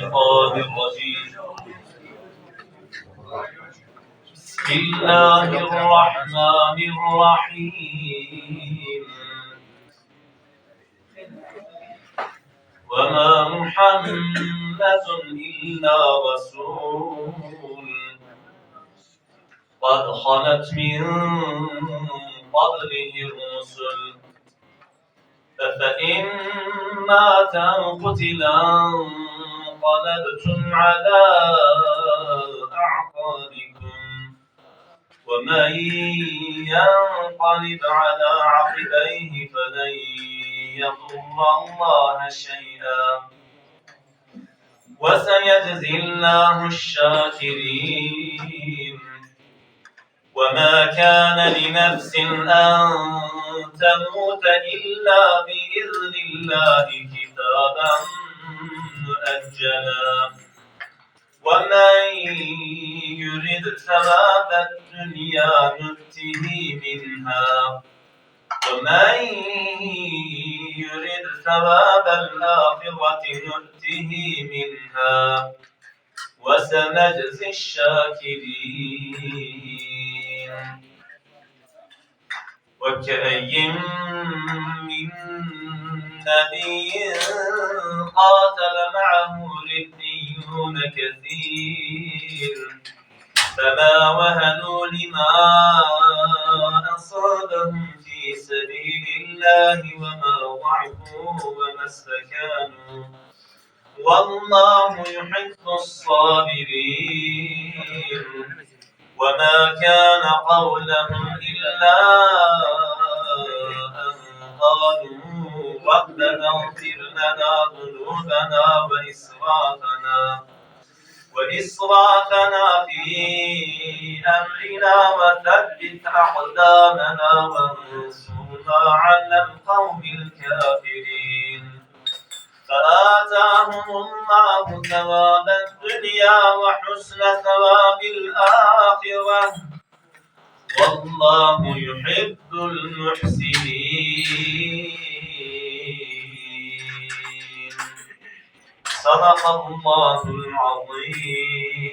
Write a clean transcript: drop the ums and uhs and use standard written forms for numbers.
الشيطان الرجيم. بسم الله الرحمن الرحيم. وما محمد إلا رسول قد خلت من قبله الرسل أفإن مات أو قتلا انقلبتم على أعقابكم ومن ينقلب على عقبيه فلن يضر الله شيئا وسيجزي الله الشاكرين. وما كان لنفس أن تموت إلا بإذن الله كتابا مؤجلا ومن يرد ثواب الدنيا نؤته منها ومن يرد ثواب الآخرة نؤته منها وسنجزي الشاكرين. وكأي من نبي قاتل معه ربيون كثير فما وهنوا لما أصابهم في سبيل الله وما ضعفوا وما استكانوا والله يحب الصابرين. وما كان قولهم إلا أن قالوا ربنا اغفر لنا ذنوبنا وإسرافنا في أمرنا وثبت أقدامنا وانصرنا على القوم الكافرين. فآتاهم الله ثواب الدنيا وحسن ثواب الآخرة والله يحب المحسنين. صدق الله العظيم.